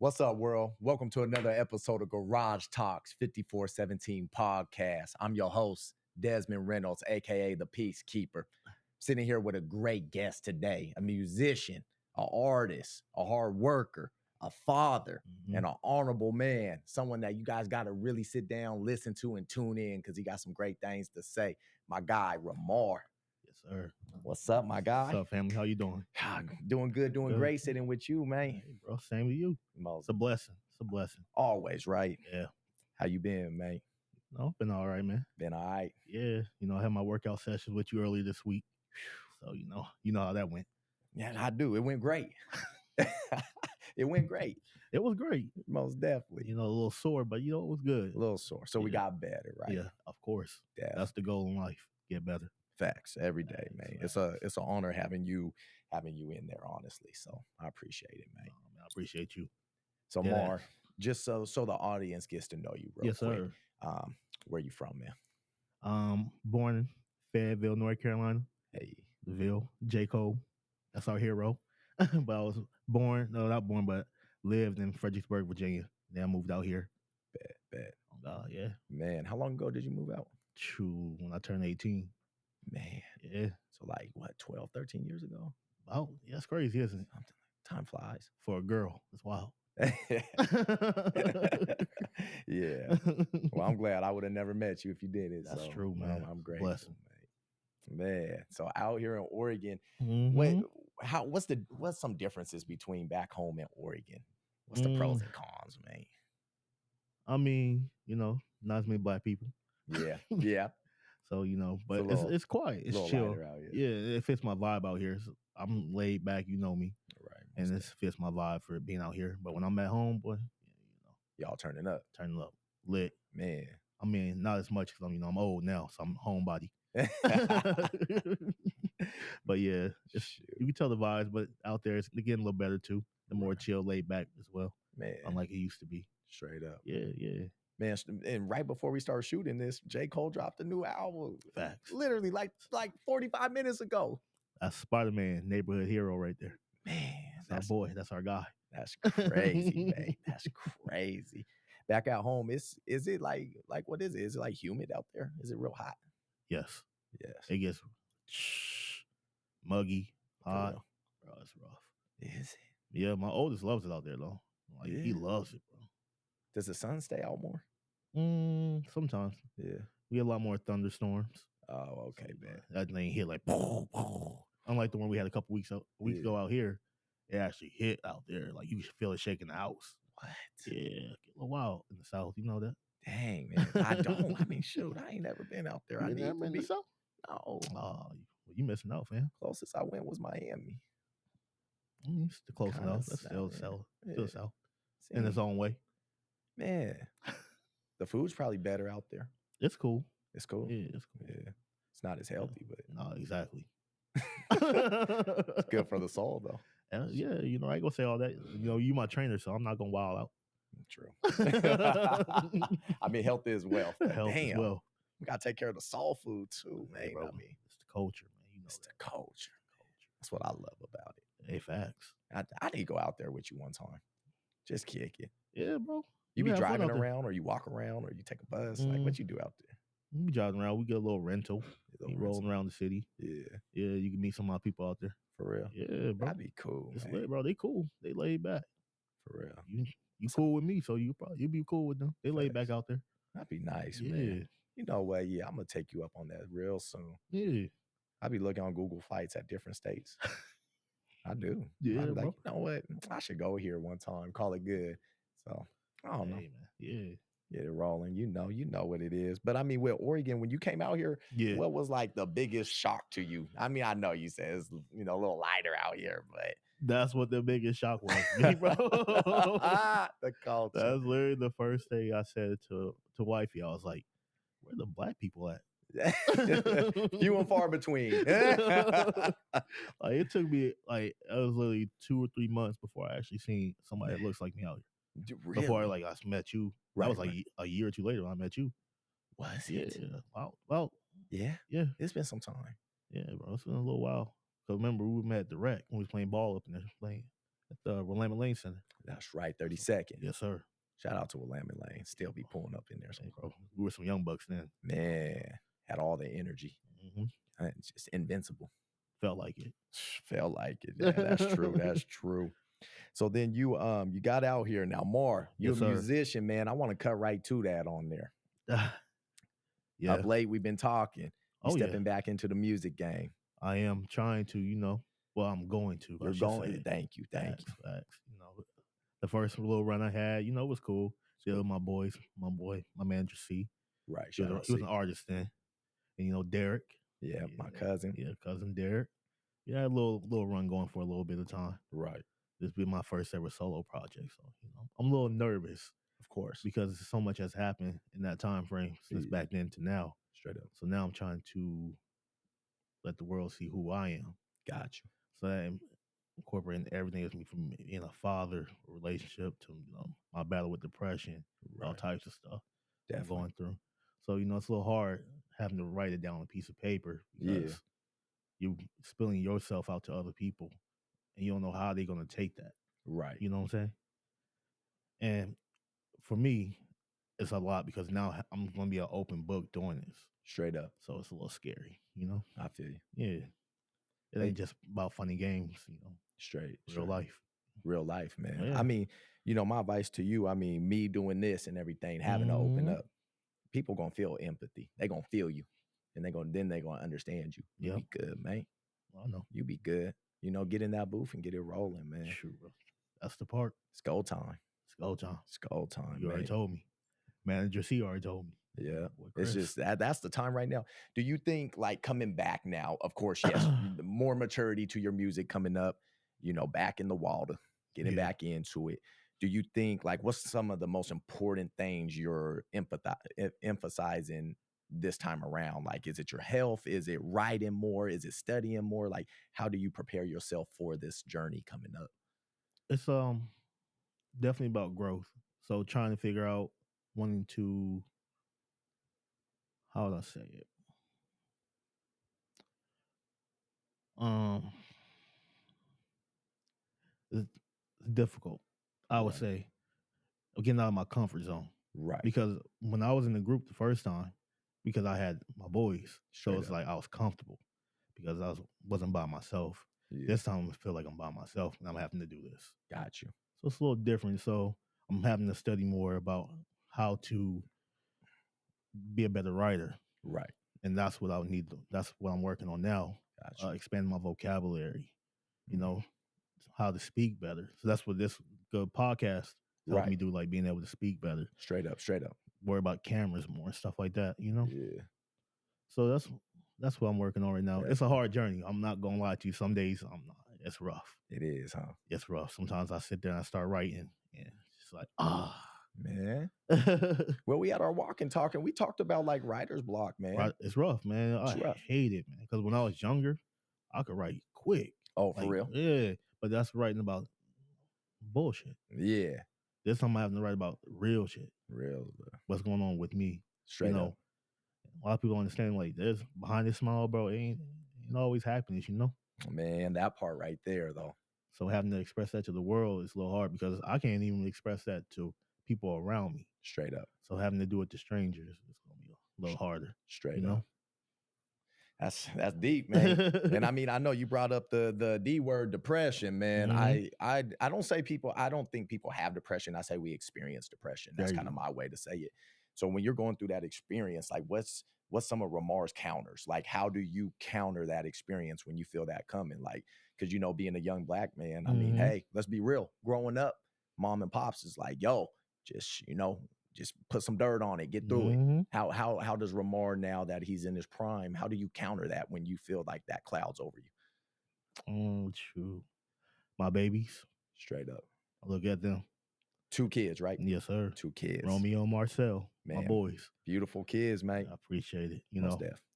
What's up, world? Welcome to another episode of Garage Talks 5417 podcast. I'm your host, Desmond Reynolds, aka the Peacekeeper. Sitting here with a great guest today, a musician, an artist, a hard worker, a father, and an honorable man. Someone that you guys got to really sit down, listen to, and tune in because he got some great things to say. My guy, Ramar. Yes, sir. What's up, my guy? What's up, family? How you doing? Doing good, doing great. Sitting with you, man. Hey, bro, same with you. It's a blessing. It's a blessing. Always, right? Yeah. How you been, man? No, been all right, man. Been all right. Yeah, I had my workout sessions with you earlier this week, so you know how that went. Yeah, I do. It went great. It went great. It was great, most definitely. A little sore, but it was good. A little sore, so we got better, right? Yeah, of course. That's the goal in life. Get better. Facts every day, man. It's an honor having you in there, honestly. So I appreciate it, man. I appreciate you. So Mar, just so the audience gets to know you, real quick. Sir. Where you from, man? Born in Fayetteville, North Carolina. Hey, the Ville, J. Cole. That's our hero. But I was but lived in Fredericksburg, Virginia. Then I moved out here. Bet. Oh, yeah. Man, how long ago did you move out? When I turned 18. Man. Yeah. So like, what, 12, 13 years ago? Oh, yeah, that's crazy, isn't it? Time flies. For a girl. It's wild. Yeah. Well, I'm glad. I would have never met you if you did it. That's true, man. I'm grateful, Blessing. Man. So out here in Oregon, what's some differences between back home and Oregon? What's the pros and cons, man? I mean, not as many black people. Yeah. So, but it's quiet. It's chill. Yeah, it fits my vibe out here. So I'm laid back, you know me. Right. And this fits my vibe for being out here. But when I'm at home, boy, y'all turning up. Lit. Man. I mean, not as much because I'm old now, so I'm homebody. But yeah, you can tell the vibes, but out there it's getting a little better too. The more chill, laid back as well. Man. Unlike it used to be. Straight up. Yeah. Man, and right before we started shooting this, J. Cole dropped a new album. Facts. Literally like 45 minutes ago. That's Spider-Man, neighborhood hero right there. Man. That's our boy. That's our guy. That's crazy, man. That's crazy. Back at home, is it like what is it? Is it like humid out there? Is it real hot? Yes. It gets muggy, hot. Bro, it's rough. Is it? Yeah, my oldest loves it out there though. He loves it, bro. Does the sun stay out more? Sometimes. Yeah. We get a lot more thunderstorms. Oh, okay, man. That thing hit like unlike the one we had a couple weeks ago out here. It actually hit out there. Like you could feel it shaking the house. What? Yeah. Get a little wild in the South. You know that? Dang, man. I don't. I mean, shoot, I ain't never been out there. You never been in the South? No. Oh, you missing out, fam. Closest I went was Miami. It's the close enough. That's still South. Still South. In its own way. Man. The food's probably better out there. It's cool. It's cool. Yeah, it's cool. Yeah. It's not as healthy, but no, exactly. It's good for the soul, though. Yeah, I ain't gonna say all that. You my trainer, so I'm not gonna wild out. True. I mean, health is wealth. Health is wealth. We gotta take care of the soul food too, man. Bro, I mean, it's the culture, man. It's the culture. That's what I love about it. Hey, facts. I need to go out there with you one time. Just kick it. Yeah, bro. You be driving around, or you walk around, or you take a bus. Like, what you do out there? We be driving around. We get a little rental. Rolling around the city. Yeah. You can meet some of my people out there. For real. Yeah, bro. That'd be cool. It's lit, bro. They cool. They laid back. For real. You cool with me, so you be cool with them. They laid back out there. That'd be nice, man. You know what? Yeah, I'm gonna take you up on that real soon. Yeah. I be looking on Google Flights at different states. I do. Yeah, I be bro. like, you know what? I should go here one time. Call it good. So I don't know. Man. Yeah. Get it rolling. You know what it is. But I mean, with Oregon, when you came out here, what was like the biggest shock to you? I mean, I know you said it's a little lighter out here, but that's what the biggest shock was, me, bro. The culture. That's literally the first thing I said to wifey. I was like, "Where the black people at?" Few and far between. Like it took me it was literally 2 or 3 months before I actually seen somebody that looks like me out here. Really? Before I met you. That was like a year or two later when I met you. Was it? Yeah. Well. Yeah. Yeah. It's been some time. Yeah, bro. It's been a little while. Cause remember we met at the rec when we was playing ball up in there playing. the Willamette Lane Center. That's right, 32nd. Yes, sir. Shout out to Willamette Lane. Still be pulling up in there. Hey, bro, we were some young bucks then. Man, had all the energy. Mm-hmm. Just invincible. Felt like it. Felt like it. Yeah, that's true. That's true. So then you got out here now. Mar, you're Yes, a sir. musician, man. I want to cut right to that on there. Yeah. Up late, we've been talking. You stepping back into the music game. I am trying to, well, I'm going to. You're going. Thank you. Facts. The first little run I had, was cool. Still my boys, my manager C. Right. He was an artist then. And Derek. Yeah, my cousin. Yeah, cousin Derek. Yeah, a little run going for a little bit of time. Right. This be my first ever solo project. So, I'm a little nervous. Of course. Because so much has happened in that time frame since back then to now. Straight up. So now I'm trying to let the world see who I am. Got you. So I'm incorporating everything as me from being a father, a relationship to my battle with depression, all types of stuff I'm going through. So it's a little hard having to write it down on a piece of paper because you're spilling yourself out to other people, and you don't know how they're going to take that. Right. You know what I'm saying? And for me, it's a lot because now I'm going to be an open book doing this. Straight up. So it's a little scary, I feel you. Yeah. It ain't just about funny games, Straight. Real life. Real life, man. Yeah. I mean, my advice to you, me doing this and everything, having to open up, people gonna feel empathy. They gonna feel you. And they're gonna understand you. You be good, man. I know. You be good. Get in that booth and get it rolling, man. Sure, bro. That's the part. It's go time. It's go time. It's go time. You already told me. Manager C already told me. Yeah. It's just that's the time right now. Do you think like coming back now, of course, yes, more maturity to your music coming up, back in the water, getting back into it. Do you think like what's some of the most important things you're emphasizing this time around? Like, is it your health? Is it writing more? Is it studying more? Like, how do you prepare yourself for this journey coming up? It's definitely about growth. So trying to figure out wanting to, how would I say it? It's difficult. I would say getting out of my comfort zone. Right. Because when I was in the group the first time, because I had my boys, so it's like I was comfortable because I wasn't by myself. Yeah. This time I feel like I'm by myself and I'm having to do this. Got you. So it's a little different. So I'm having to study more about how to be a better writer. Right. And that's what I need. That's what I'm working on now. Gotcha. Expand my vocabulary, how to speak better. So that's what this good podcast helped me do, like being able to speak better. Straight up. Worry about cameras more and stuff like that, Yeah. So that's what I'm working on right now. Yeah. It's a hard journey. I'm not gonna lie to you. Some days I'm not. It's rough. It is, huh? It's rough. Sometimes I sit there and I start writing, and it's like, man. Well, we had our walk and talk, and we talked about like writer's block, man. It's rough, man. I hate it, man. Because when I was younger, I could write quick. Oh, for real? Yeah. But that's writing about bullshit. Yeah. This time I'm having to write about real shit. Real. What's going on with me. Straight up. A lot of people understand like there's behind this smile, bro, it ain't always happiness, Man, that part right there, though. So having to express that to the world is a little hard because I can't even express that to people around me. Straight up. So having to do it to strangers is going to be a little harder. Straight up. That's deep, man. And I mean, I know you brought up the D word, depression, man. Mm-hmm. I don't say people, I don't think people have depression. I say we experience depression. That's kind of my way to say it. So when you're going through that experience, like what's some of Ramar's counters? Like, how do you counter that experience when you feel that coming? Like, because, being a young black man, I mean, hey, let's be real. Growing up, mom and pops is like, yo, just, just put some dirt on it, get through it. How does Ramar, now that he's in his prime, how do you counter that when you feel like that cloud's over you? True. My babies. Straight up. I look at them. 2 kids, right? Yes, sir. 2 kids. Romeo and Marcel, man, my boys. Beautiful kids, man. I appreciate it.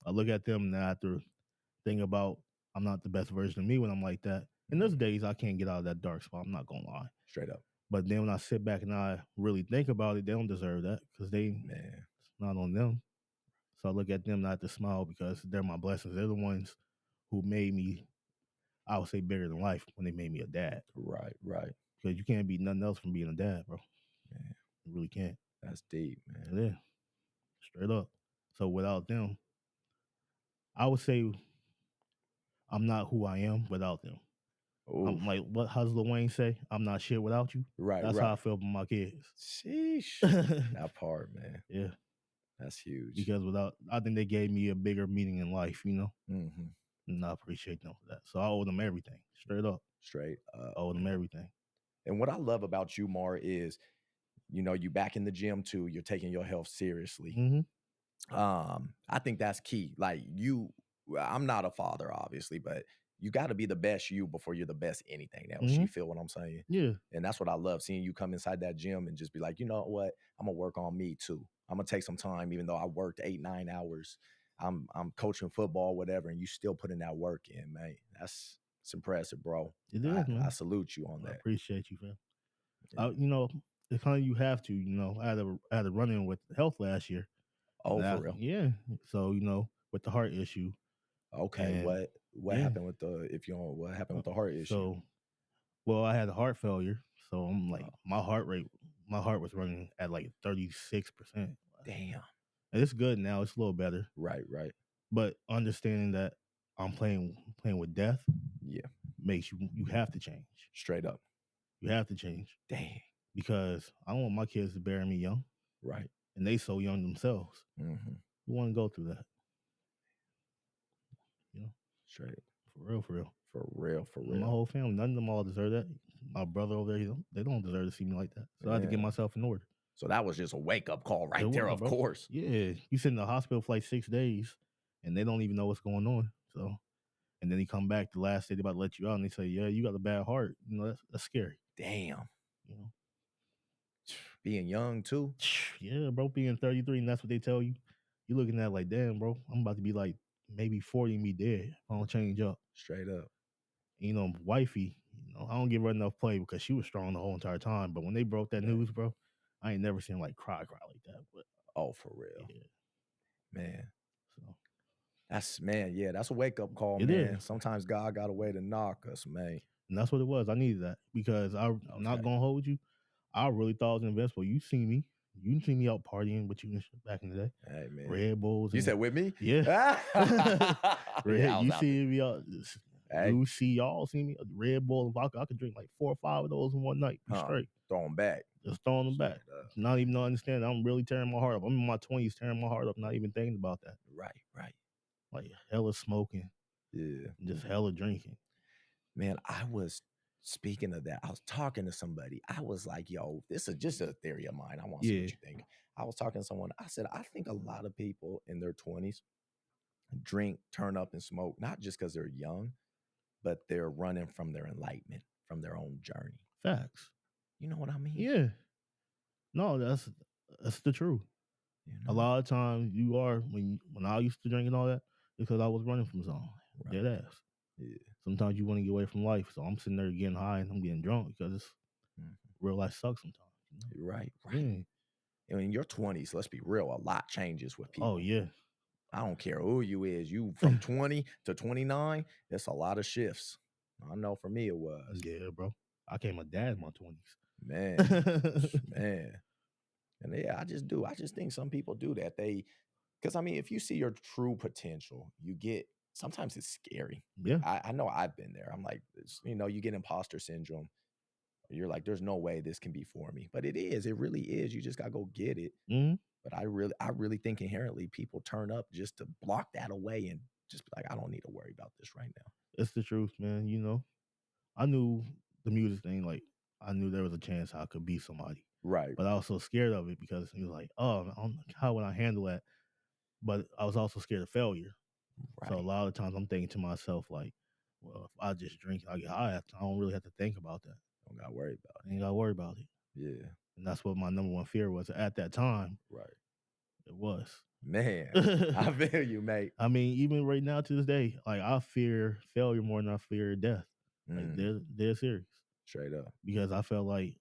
I look at them and I have to think about I'm not the best version of me when I'm like that. And there's days I can't get out of that dark spot. I'm not going to lie. Straight up. But then when I sit back and I really think about it, they don't deserve that because it's not on them. So I look at them and I have to smile because they're my blessings. They're the ones who made me I would say bigger than life when they made me a dad. Right, right. Because you can't be nothing else from being a dad, bro. Man, you really can't. That's deep, man. It is. Straight up. So without them, I would say I'm not who I am without them. Oof. I'm like, what? How's Lil Wayne say? I'm not shit without you. Right, That's right. how I feel about my kids. Sheesh. That part, man. Yeah, that's huge. Because I think they gave me a bigger meaning in life, you know. Mm-hmm. And I appreciate them for that. So I owe them everything, straight up. Straight up. I owe them everything. And what I love about you, Mar, is you back in the gym too. You're taking your health seriously. Mm-hmm. I think that's key. Like I'm not a father, obviously, but you got to be the best you before you're the best anything else. Mm-hmm. You feel what I'm saying? Yeah. And that's what I love, seeing you come inside that gym and just be like, you know what? I'm gonna work on me too. I'm gonna take some time, even though I worked 8-9 hours. I'm coaching football, whatever, and you still putting that work in, man. It's impressive, bro. It is, man. I salute you on that. I appreciate you, fam. Yeah. It's kind of you have to, I had a run in with health last year. Oh, for real? Yeah. So, with the heart issue. Okay. What happened with what happened with the heart issue? So, well, I had a heart failure. So I'm like, my heart was running at like 36%. Damn. And it's good now. It's a little better. Right, right. But understanding that I'm playing with death, yeah, makes you have to change. Straight up. You have to change. Dang. Because I don't want my kids to bury me young. Right. And they so young themselves. Mm-hmm. Who want to go through that? Straight. For real, for real. For real, for real. My whole family, none of them all deserve that. My brother over there, they don't deserve to see me like that. So I had to get myself in order. So that was just a wake-up call right there, of course. Yeah. You sit in the hospital for like 6 days, and they don't even know what's going on. So, and then you come back the last day, they about to let you out, and they say, yeah, you got a bad heart. That's scary. Damn. Being young, too? Yeah, bro, being 33, and that's what they tell you. You're looking at like, damn, bro, I'm about to be like maybe 40 and be dead. I don't change up. Straight up. Wifey, I don't give her enough play because she was strong the whole entire time. But when they broke that news, bro, I ain't never seen like cry like that. But for real. Yeah. Man. So that's a wake-up call, it man. Is. Sometimes God got a way to knock us, man. And that's what it was. I needed that because I'm not gonna hold you. I really thought I was invincible. You see me. You see me out partying with you back in the day. Hey, man. Red Bulls. You said with me? Yeah. You see me out. Hey. You see y'all see me Red Bull and vodka. I could drink like 4 or 5 of those in one night. Be straight. Throw them back. Just throwing them back. Not even understanding. I'm really tearing my heart up. I'm in my 20s tearing my heart up, not even thinking about that. Right, right. Like hella smoking. Yeah. Just hella drinking. Man, speaking of that, I was talking to somebody. I was like, yo, this is just a theory of mine. I want to see what you think. I was talking to someone. I said, I think a lot of people in their 20s drink, turn up, and smoke, not just because they're young, but they're running from their enlightenment, from their own journey. Facts. You know what I mean? Yeah. No, that's the truth. A lot of times you are, when I used to drink and all that, because I was running from something. Right. Dead ass. Yeah. Sometimes you want to get away from life. So I'm sitting there getting high and I'm getting drunk because real life sucks sometimes. Right, right. Yeah. And in your 20s, let's be real, a lot changes with people. Oh, yeah. I don't care who you is. You from 20 to 29, it's a lot of shifts. I know for me it was. Yeah, bro. I became a dad in my 20s. Man. And yeah, I just think some people do that. Because I mean, if you see your true potential, sometimes it's scary. Yeah. I know I've been there. I'm like, you get imposter syndrome. You're like, there's no way this can be for me. But it is. It really is. You just got to go get it. Mm-hmm. But I really think inherently people turn up just to block that away and just be like, I don't need to worry about this right now. It's the truth, man. I knew the music thing, like, I knew there was a chance I could be somebody. Right. But I was so scared of it because he was like, oh, how would I handle that? But I was also scared of failure. Right. So a lot of times I'm thinking to myself, like, well, if I just drink, I get high, I don't really have to think about that. Don't got to worry about it. I ain't got to worry about it. Yeah. And that's what my number one fear was at that time. Right. It was. Man, I feel you, mate. I mean, even right now to this day, like, I fear failure more than I fear death. Like, they're serious. Straight up. Because I felt like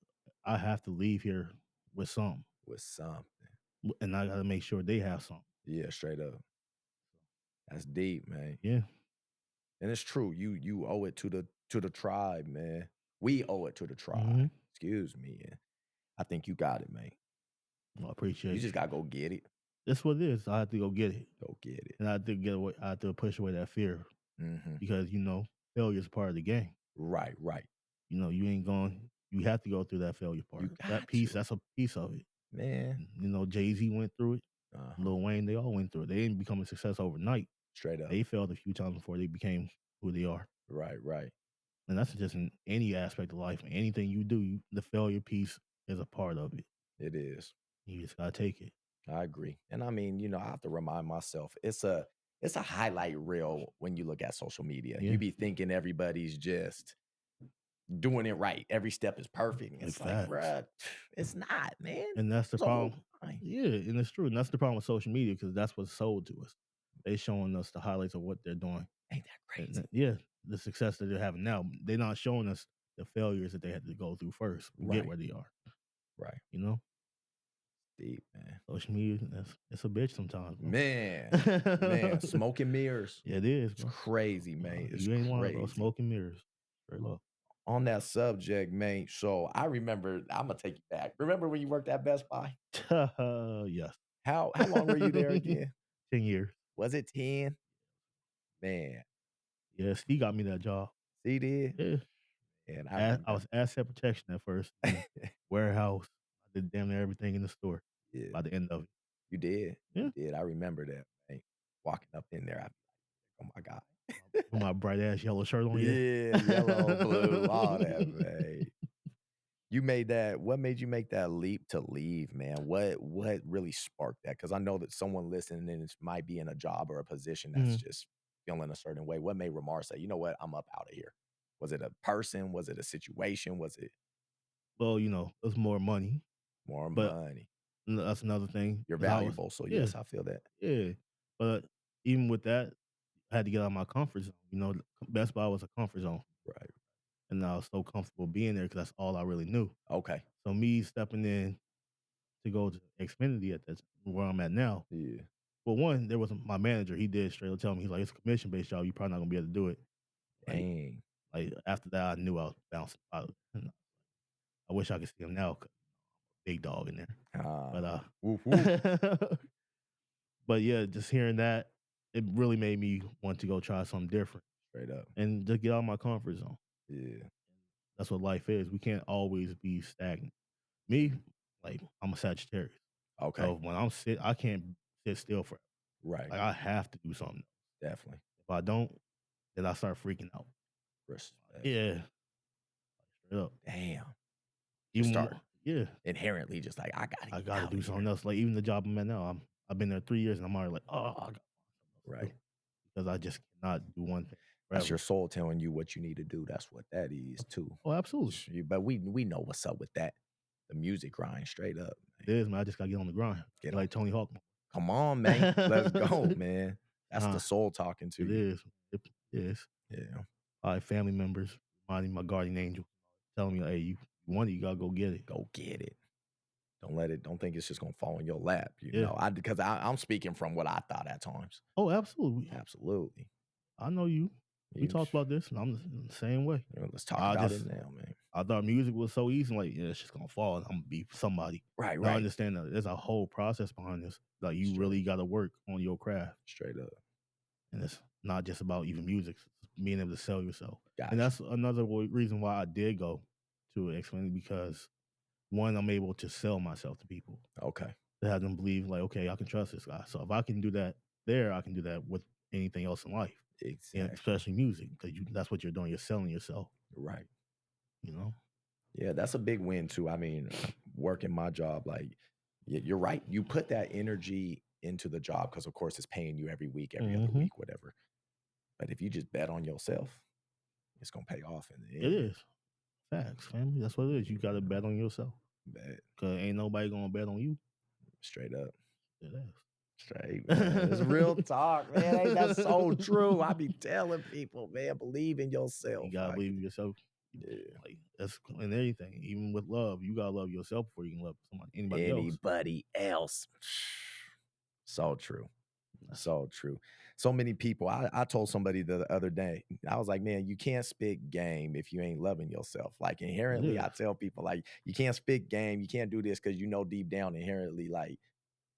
I have to leave here with something. With something. And I got to make sure they have something. Yeah, straight up. That's deep, man. Yeah. And it's true. You owe it to the tribe, man. We owe it to the tribe. Mhm. Excuse me. And I think you got it, man. Well, I You appreciate just you. gotta go get it. That's what it is. I have to go get it, Go get it. and I have to get away. I have to push away that fear Mhm. because failure is part of the game. Right, right. You ain't going. You have to go through that failure You part. That got piece. to, That's a piece of it. man. Jay-Z went through it. Uh-huh. Lil Wayne. They all went through it. They didn't become a success overnight. Straight up. They failed a few times before they became who they are. Right, right. And that's just in any aspect of life. Anything you do, the failure piece is a part of it. It is. You just gotta take it. I agree. And I mean, I have to remind myself, it's a highlight reel when you look at social media. Yeah. You be thinking everybody's just doing it right. Every step is perfect. And Big it's like, facts. bruh, it's not, man. And that's the It's a whole problem. line. Yeah, and it's true. And that's the problem with social media because that's what's sold to us. They showing us the highlights of what they're doing. Ain't that crazy? Yeah, the success that they're having now. They're not showing us the failures that they had to go through first to get Right. where they are. Right. You know? Deep, man. Social media, it's a bitch sometimes, bro. Man, smoke and mirrors. Yeah, it is, It's bro. crazy, man. It's You ain't lying, bro. crazy. Smoke and mirrors. Straight up. On that subject, man. So I remember, I'm gonna take you back. Remember when you worked at Best Buy? Yes. How long were you there again? 10 years. Was it 10? Man, Yes, he got me that job. he did? Yeah. And I I remember. was asset protection at first, then warehouse. I did damn near everything in the store Yeah, by the end of it. you did. Yeah. You did. I remember that, man. Walking up in there, I'd be like, "Oh my god." With my bright ass yellow shirt on, yeah. Yeah, yellow, blue, all that, man. You made that what made you make that leap to leave, man? What really sparked that? Because I know that someone listening and might be in a job or a position that's Mhm. just feeling a certain way. What made Ramar say, "You know what? I'm up out of here." Was it a person? Was it a situation? Was it Well, it's more money, more but money? that's another thing You're 'cause I was valuable, so yeah, yes, I feel that. yeah. But even with that, I had to get out of my comfort zone. Best Buy was a comfort zone, Right. and I was so comfortable being there because that's all I really knew. Okay. So me stepping in to go to Xfinity at that where I'm at now. Yeah. Well, one, there was my manager. He did straight up tell me he's like, "It's a commission based job. You're probably not gonna be able to do it." Like, Dang. after that, I knew I was bouncing out. And I wish I could see him now, 'cause big dog in there. But Woof, woof. but yeah, just hearing that, it really made me want to go try something different Straight up. and just get out of my comfort zone. Yeah. That's what life is. We can't always be stagnant. Me, like I'm a Sagittarius, so Okay. when I can't sit still forever. Right. Like I have to do something. Definitely. If I don't, then I start freaking out. Respect. Yeah, straight up. Damn. Just Even start more, yeah, inherently just like, I gotta I get got to out do of something here. else. Like even the job I'm at now, I've been there 3 years and I'm already like, oh, I got something else to do Right. because I just cannot do one thing That's your forever. soul telling you what you need to do. That's what that is too. Oh, absolutely. But we know what's up with that. The music grind straight up. It is, man. I just got to get on the grind. Get Be on. like Tony Hawk. Come on, man. Let's go, man. That's the Nah, soul talking to it you. is. It is. Yeah. All right, family members reminding my guardian angel, telling me, hey, you want it, you gotta go get it. Go get it. Don't think it's just gonna fall in your lap, Yeah. because I'm speaking from what I thought at times. Oh, absolutely. Absolutely. I know you. We You, talked about this, and I'm the same way. let's talk I about it just now, man. I thought music was so easy. Like, yeah, it's just gonna fall, and I'm gonna be somebody. Right, Now I right. understand that there's a whole process behind this. Like, you really got to work on your craft, Straight up. and it's not just about even music. It's being able to sell yourself, and Gotcha. that's another reason why I did go to Xfinity because one, I'm able to sell myself to people. Okay. To have them believe, like, okay, I can trust this guy. So if I can do that there, I can do that with anything else in life. And Exactly. especially music, because that's what you're doing. You're selling yourself. Right. Yeah, that's a big win too. I mean, working my job, like you're right. You put that energy into the job because, of course, it's paying you every week, every other week, whatever. But if you just bet on yourself, it's gonna pay off in the it end. is. Facts, family. That's what it is. You got to bet on yourself. Bet. Because ain't nobody going to bet on you. Straight up. It is. Straight, man. It's real talk, man. Ain't that so true? I be telling people, man, believe in yourself. You got to believe in yourself. Yeah. Like, that's in everything. Even with love, you got to love yourself before you can love anybody else. Anybody else. So true. So true. So many people. I told somebody the other day, I was like, man, you can't spit game if you ain't loving yourself. Like It inherently, I is. tell people, like, you can't spit game, you can't do this because you know deep down inherently, like,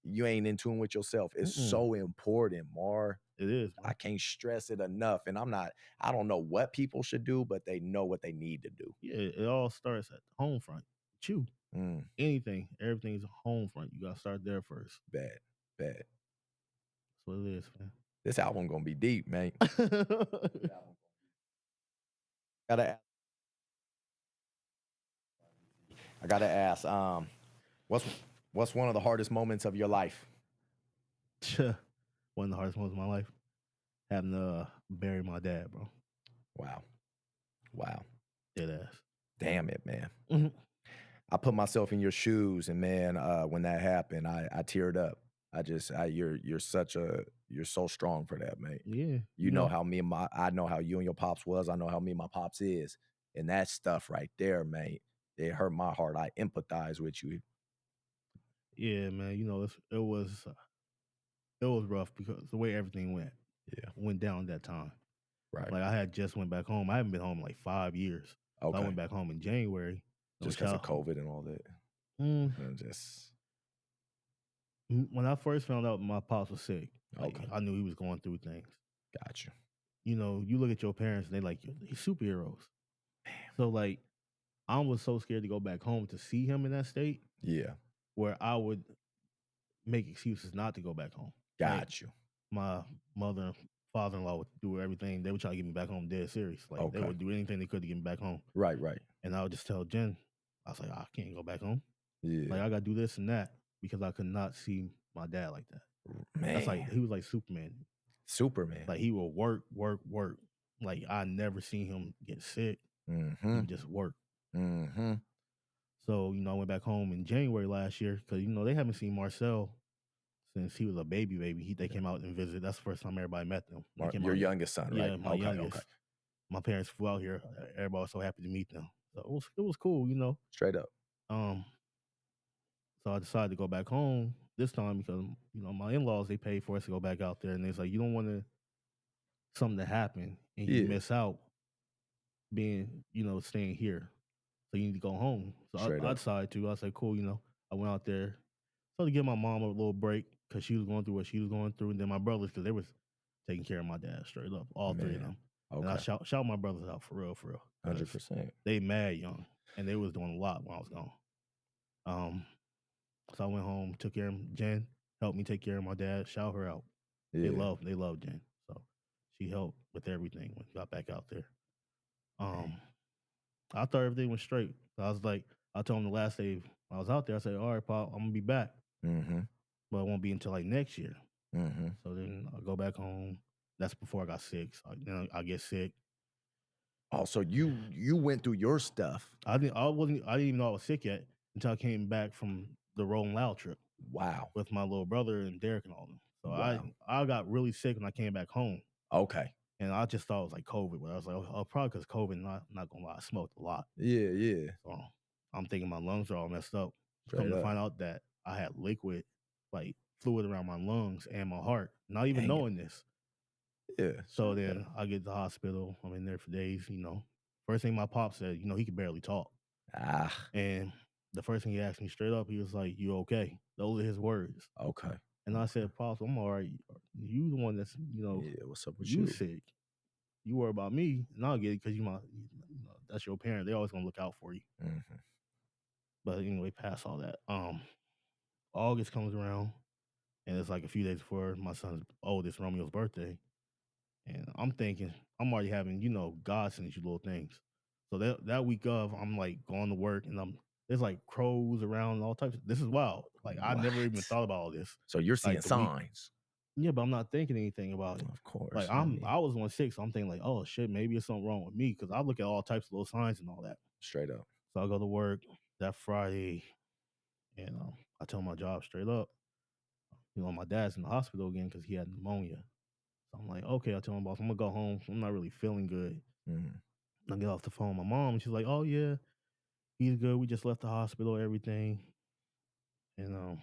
you ain't in tune with yourself. It's Mm-mm. so important, Mar. It is, I bro. can't stress it enough. And I don't know what people should do, but they know what they need to do. Yeah, it all starts at the home front. With you. Mm, Anything, everything's a home front. You gotta start there first. bad, bad. That's what it is, man. This album gonna be deep, man. Gotta I gotta ask, what's what's one of the hardest moments of your life? One of the hardest moments of my life, having to bury my dad, bro. Wow. Wow. Dead ass. Damn it, man. Mhm. I put myself in your shoes, and man, when that happened, I teared up. You're so strong for that, mate. Yeah, You know how I know how you and your pops was. I know how me and my pops is, and that stuff right there, mate. It hurt my heart. I empathize with you. yeah, man. It was rough because the way everything Yeah. went down that time. Right. Like I had just went back home. I haven't been home in like 5 years. So I Okay. went back home in January. No Just because of child. COVID and all that. Mm, Just when I first found out my pops was sick, like okay. I knew he was going through things. Got you. You look at your parents and they like they superheroes. So like I was so scared to go back home to see him in that state Yeah. where I would make excuses not to go back home. Like Got you. my mother and father-in-law would do everything. They would try to get me back home dead serious. Like they Okay. would do anything they could to get me back home. Right. Right. And I would just tell Jen, I was like, I can't go back home. Like Yeah. I gotta do this and that because I could not see my dad like that. That's like Man. he was like Superman. Superman. Like he would work, work, work. Like I never seen him get sick. He Mm-hmm. would just work. Mm-hmm. So, I went back home in January last year because, they haven't seen Marcel since he was a baby. They came out and visited. That's the first time everybody met them. They came Your out here. youngest son, right? Yeah, my Okay. Okay. youngest. My parents flew out here. Everybody was so happy to meet them. So it was cool, Straight up. Um, so I decided to go back home this time because, my in-laws, they paid for us to go back out there. And it's like, you don't want something to happen and you Yeah. miss out being, staying here. So you need to go home. So Straight I up. decided to. I said, cool, I went out there. So to give my mom a little break because she was going through what she was going through. And then my brothers, because they was taking care of my dad straight up, all three of Man. them. And I Okay. shout my brothers out for real, because 100%. they mad young and they was doing a lot when I was gone. So I went home, took care of Jen, helped me take care of my dad, shout her out. They Yeah. love Jen. So she helped with everything when we got back out there. Man. I thought everything was straight. So I was like, I told him the last day I was out there, I said, all right, Pop, I'm gonna be back. Mm-hmm. But it won't be until like next year. Mm-hmm. So then I'll go back home. That's before I got sick. So I get sick. Oh, so you went through your stuff. I didn't even know I was sick yet until I came back from the Rolling Loud trip Wow. with my little brother and Derek and all of them. So Wow. I got really sick when I came back home. Okay. And I just thought it was like COVID, but I was like, oh, probably because COVID, not gonna lie, I smoked a lot. Yeah, yeah. So I'm thinking my lungs are all messed up. Straight Come to up. find out that I had liquid, like fluid around my lungs and my heart, not even Damn. knowing this. Yeah. So Straight up. then I get to the hospital. I'm in there for days, First thing my pop said, he could barely talk. Ah. And the first thing he asked me straight up, he was like, "You okay?" Those are his words. Okay. And I said, "Pops, I'm all right. You the one that's, Yeah. What's up with you you? sick. You worry about me, and I'll get it because that's your parent. They always gonna look out for you." Mm-hmm. But anyway, past all that. August comes around, and it's like a few days before my son's oldest, Romeo's birthday. And I'm thinking, I'm already having, God sends you little things. So that week of, I'm like going to work, and there's like crows around and all types. This is wild. Like I never even What? thought about all this. So you're seeing Like the week, signs. yeah, but I'm not thinking anything about it. Of course. Like I mean, I was on sick, so I'm thinking like, oh shit, maybe it's something wrong with me because I look at all types of little signs and all that. straight up. So I go to work that Friday, and I tell my job straight up. My dad's in the hospital again because he had pneumonia. So I'm like, okay, I tell my boss, I'm gonna go home. I'm not really feeling good. Mm-hmm. I get off the phone with my mom, and she's like, oh yeah, he's good. We just left the hospital, everything. And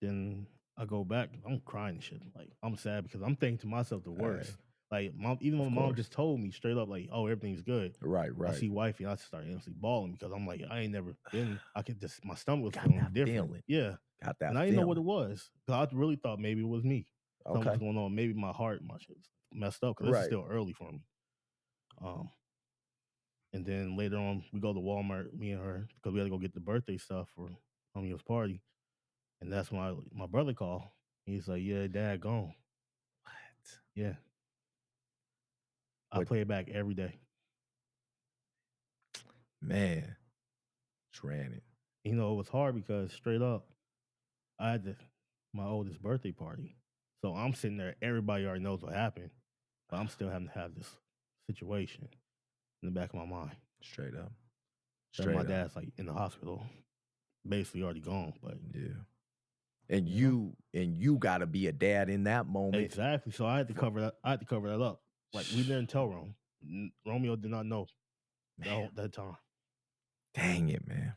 then I go back, I'm crying and shit. Like, I'm sad because I'm thinking to myself the worst. Like, even when my mom just told me straight up, like, oh, everything's good. Right. I see wifey, I start instantly bawling because I'm like, I ain't never been. I could just my stomach was feeling different. Feeling. Yeah, got that. And I didn't know what it was. Cause I really thought maybe it was me. Something was going on. Maybe my heart, my shit was messed up because this is still early for me. And then later on, we go to Walmart, me and her, because we had to go get the birthday stuff for homie's party. And that's when my brother called. He's like, "Yeah, Dad gone." What? Yeah. I play it back every day. Man, ran it. You know, it was hard because straight up, I had my oldest birthday party. So I'm sitting there, everybody already knows what happened, but I'm still having to have this situation in the back of my mind. Straight up. That my dad's like in the hospital, basically already gone. But yeah. And you gotta be a dad in that moment. Exactly. So I had to cover that. I had to cover that up. Like, we didn't tell Romeo did not know that time. Dang it, man.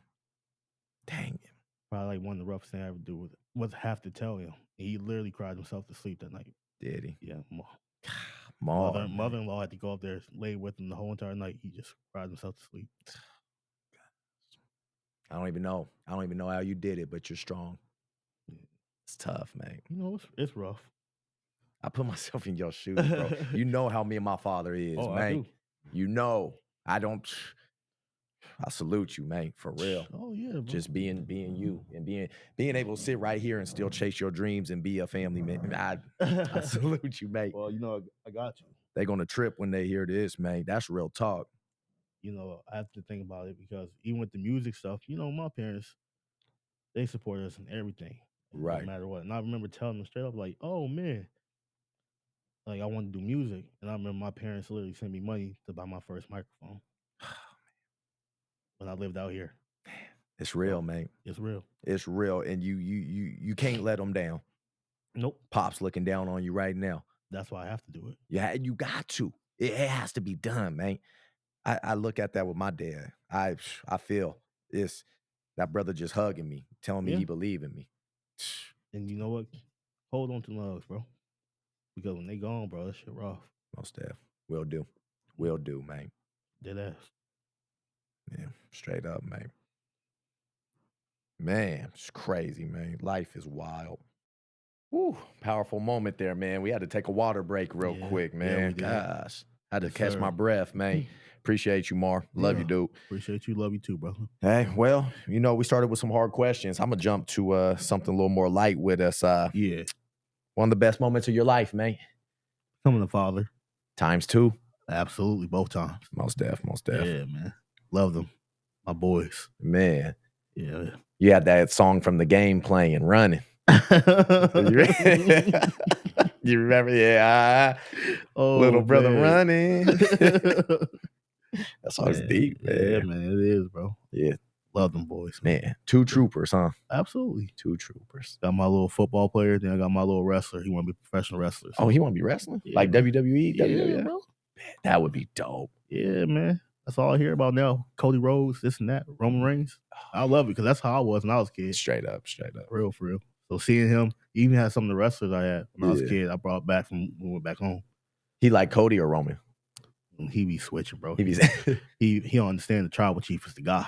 Dang it. Probably like one of the roughest things I ever do was have to tell him. He literally cried himself to sleep that night. Did he? Yeah. Mother-in-law had to go up there, lay with him the whole entire night. He just cried himself to sleep. I don't even know how you did it, but you're strong. It's tough, man. You know, it's rough. I put myself in your shoes, bro. You know how me and my father is, man. I do. You know, I salute you, man, for real. Oh yeah, bro. Just being you and being able to sit right here and still chase your dreams and be a family man. I salute you, mate. Well, you know, I got you. They're gonna trip when they hear this, man. That's real talk. You know, I have to think about it because even with the music stuff, you know, my parents, they support us in everything. Right. No matter what. And I remember telling them straight up, like, oh man, like I want to do music. And I remember my parents literally sent me money to buy my first microphone when I lived out here. It's real, man. It's real. It's real. And you can't let them down. Nope. Pop's looking down on you right now. That's why I have to do it. Yeah, you got to. It has to be done, man. I look at that with my dad. I feel it's that brother just hugging me, telling me he believe in me. And you know what? Hold on to love, bro. Because when they gone, bro, that shit rough. Most def. Will do. Will do, man. Dead ass. Yeah, straight up, man. Man, it's crazy, man. Life is wild. Woo, powerful moment there, man. We had to take a water break real quick, man. Gosh. I had to catch my breath, man. Appreciate you, Mar. Love you, dude. Appreciate you. Love you too, brother. Hey, well, you know, we started with some hard questions. I'm going to jump to something a little more light with us. Yeah. One of the best moments of your life, man. Becoming a father. Times two. Absolutely, both times. Most def. Yeah, man. Love them. My boys. Man. Yeah. You had that song from the game playing, running. You remember? Yeah. Little brother running. That song's deep, man. Yeah, man. It is, bro. Yeah. Love them boys. Man. Two troopers, huh? Absolutely. Two troopers. Got my little football player. Then I got my little wrestler. He want to be a professional wrestler. So. Oh, he want to be wrestling? Yeah, like man. WWE? Yeah, WWE? bro. That would be dope. Yeah, man. That's all I hear about now. Cody Rhodes, this and that. Roman Reigns. I love it because that's how I was when I was a kid. Straight up. Real, for real. So seeing him, he even had some of the wrestlers I had when I was a kid. I brought back from when we went back home. He like Cody or Roman? He be switching, bro. He don't understand the tribal chief is the guy.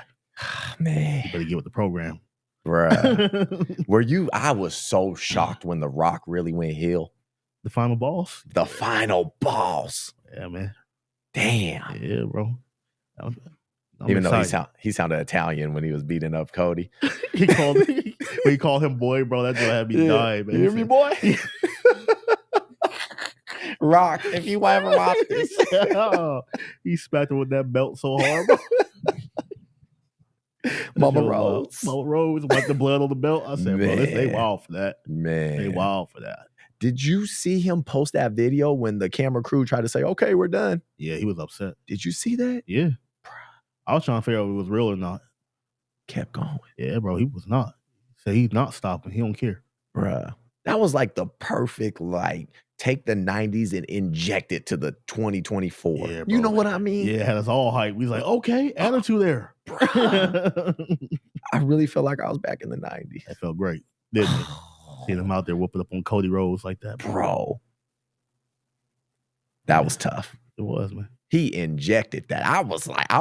Man. You better get with the program. Bruh. I was so shocked when The Rock really went heel. The final boss? The final boss. Yeah, man. Damn. Yeah, bro. Even though he sounded Italian when he was beating up Cody. he called him boy, bro. That's what had me dying, man. You hear me, boy? Rock, if you ever watch this. He smacked him with that belt so hard, bro. Mama Rhodes, wiped the blood on the belt. I said, bro, they wild for that. Man. They wild for that. Did you see him post that video when the camera crew tried to say, okay, we're done? Yeah, he was upset. Did you see that? Yeah. I was trying to figure out if it was real or not. Kept going. Yeah, bro, he was not. So he's not stopping. He don't care. Bruh. That was like the perfect, take the 90s and inject it to the 2024. Yeah, you know what I mean? Yeah, it had us all hyped. We was like, okay, attitude there. I really felt like I was back in the 90s. That felt great, didn't it? Seeing him out there whooping up on Cody Rhodes like that, bro. That was tough. It was, man. He injected that. I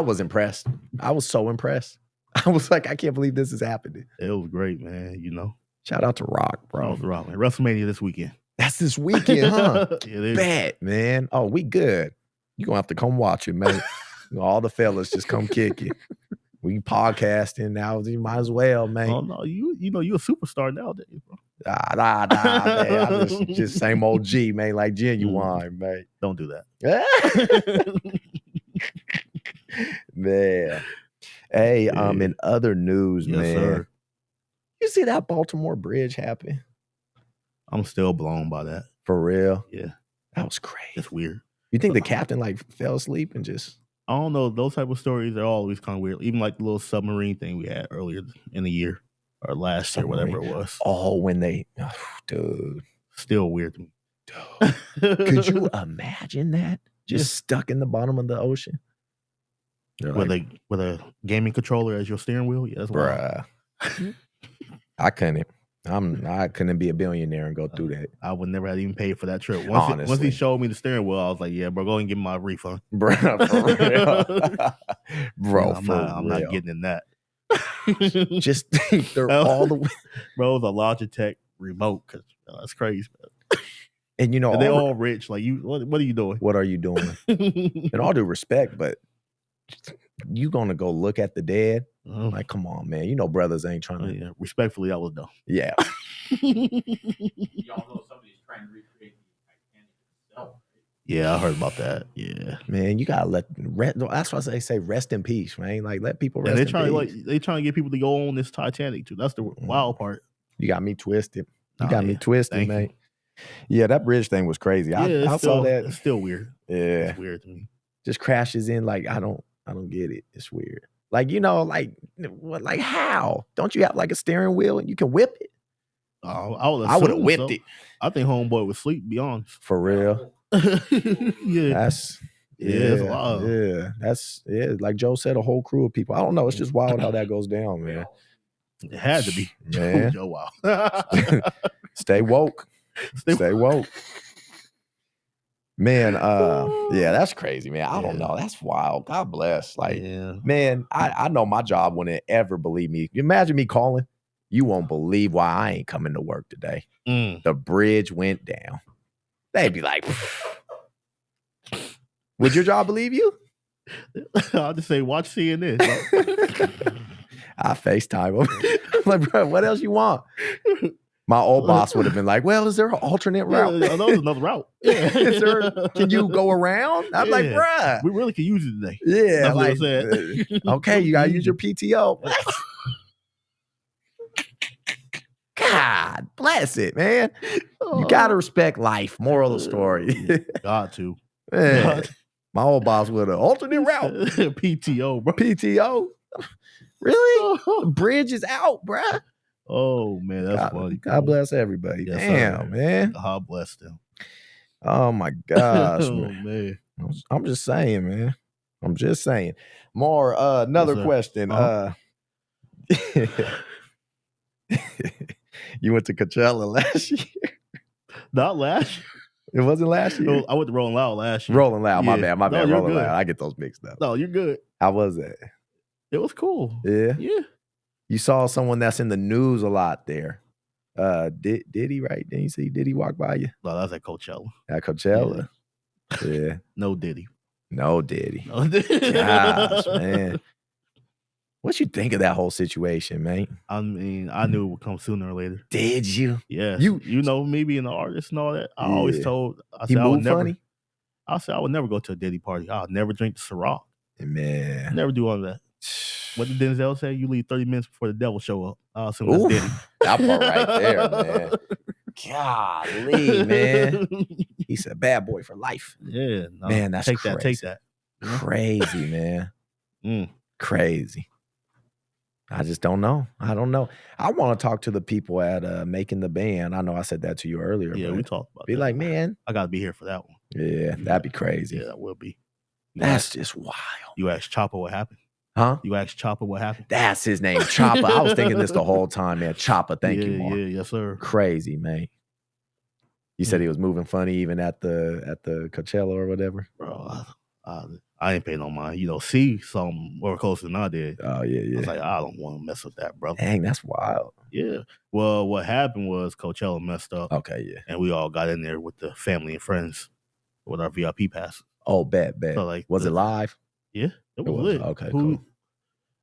was impressed. I was so impressed. I was like, I can't believe this is happening. It was great, man. Shout out to Rock, bro. Shout out to Rock, man. WrestleMania this weekend. That's this weekend, huh? It is. Bet, man. Oh, we good. You're going to have to come watch it, man. All the fellas just come kick it. We podcasting now. You might as well, man. Oh, no. You're a superstar nowadays, bro. Nah, man. I'm just same old G, man. Like Genuine, man. Don't do that. Man. Hey, in other news, yes, man. Sir. You see that Baltimore Bridge happen? I'm still blown by that. For real? Yeah. That was crazy. It's weird. You think the captain fell asleep and just... I don't know. Those type of stories are always kind of weird. Even like the little submarine thing we had earlier in the year or last year, whatever it was. Oh, when they... Oh, dude. Still weird to me. Dude. Could you imagine that? Just stuck in the bottom of the ocean? With a gaming controller as your steering wheel? Yeah, that's bruh. I couldn't be a billionaire and go through that. I would never have even paid for that trip. Once he showed me the steering wheel, I was like, yeah, bro, go and give me my refund. Bro, for real. Bro, I'm not getting in that. Just think they're all the way. Bro, it was a Logitech remote. Cause that's crazy. And they all rich. Like, what are you doing? What are you doing? In all due respect, but you gonna go look at the dead? Like, come on, man. Brothers ain't trying to. Yeah, respectfully, that was dumb. Yeah. Y'all know somebody's trying to recreate the Titanic itself. Yeah, I heard about that. Yeah, man, you gotta that's why they say rest in peace, man. Like, let people rest. They trying to get people to go on this Titanic too. That's the wild part. You got me twisted. Me twisted, man. Yeah, that bridge thing was crazy. I saw that. It's still weird. Yeah, it's weird to me. Just crashes in. Like, I don't get it. It's weird. Like, like how? Don't you have like a steering wheel and you can whip it? I would have whipped it. I think homeboy would sleep, be honest. For real. Yeah. It's wild. Yeah. Like Joe said, a whole crew of people. I don't know. It's just wild how that goes down, man. It had to be. Man. Joe, wow. Stay woke. Stay woke. Man, yeah, that's crazy, man. I don't know. That's wild. God bless. Like, man, I know my job wouldn't ever believe me. Imagine me calling. You won't believe why I ain't coming to work today. The bridge went down. They'd be like, would your job believe you? I'll just say, watch CNN. I FaceTime them. I'm like, bro, what else you want? My old boss would have been like, well, is there an alternate route? Yeah, there's another route. Can you go around? I'm like, bruh. We really can use it today. Yeah. That's like, what I said. Okay, you got to use your PTO. God bless it, man. You got to respect life. Moral of the story. Got to. Man, my old boss would have alternate route. PTO, bro. PTO? Really? The bridge is out, bruh. Oh, man, that's funny. God bless everybody. Yes, damn, man. God bless them. Oh, my gosh, man. I'm just saying, man. I'm just saying. More, another question. You went to Coachella last year? Not last year. It wasn't last year? I went to Rolling Loud last year. Rolling Loud, my bad. Rolling good. Loud. I get those mixed up. No, you're good. How was that? It was cool. Yeah? Yeah. You saw someone that's in the news a lot there. Diddy, right? Didn't you see Diddy walk by you? No, that was at Coachella. At Coachella? Yeah. No Diddy. No Diddy. Gosh, man. What you think of that whole situation, man? I mean, I knew it would come sooner or later. Did you? Yeah. You know me being an artist and all that. I always told. I said, I said I would never go to a Diddy party. I'll never drink the Ciroc. Man. Never do all of that. What did Denzel say? You leave 30 minutes before the devil show up. I'll assume that's Diddy. That part right there, man. Golly, man. He's a bad boy for life. Yeah. No, man, that's crazy. Take that. Crazy, man. Crazy. I just don't know. I don't know. I want to talk to the people at Making the Band. I know I said that to you earlier. Yeah, we talked about that. Be like, man. I got to be here for that one. Yeah, that'd be crazy. Yeah, that will be. That's just wild. You asked Chopper what happened. Huh? You asked Chopper what happened. That's his name, Chopper. I was thinking this the whole time, man. Chopper, thank you, Mark. Yeah, yes, sir. Crazy, man. You said he was moving funny even at the Coachella or whatever. Bro, I ain't paying no mind. You know, C some more closer than I did. Oh yeah. I was like, I don't want to mess with that, bro. Dang, that's wild. Yeah. Well, what happened was Coachella messed up. Okay, yeah. And we all got in there with the family and friends with our VIP passes. Oh, bet. So, like, was it live? Yeah, it was lit. Okay, cool.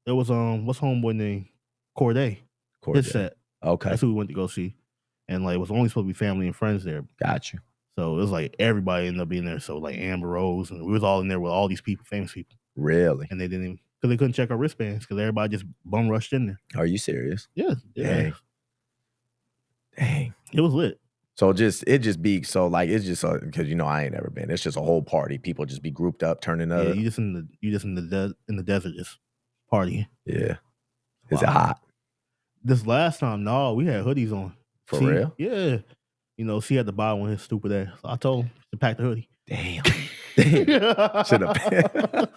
It was what's homeboy name? Corday. His set. Okay. That's who we went to go see. And like it was only supposed to be family and friends there. Got you. So it was like everybody ended up being there. So like Amber Rose, and we was all in there with all these people, famous people. Really? And they didn't even, because they couldn't check our wristbands because everybody just bum rushed in there. Are you serious? Yeah. Dang. It was lit. So it just be so like it's just because I ain't never been. It's just a whole party. People just be grouped up, turning up. Yeah, you just in the desert just partying. Yeah. Is it hot? This last time, no, we had hoodies on. For real? Yeah. She had to buy one of his stupid ass. So I told him to pack the hoodie. Damn. Should have.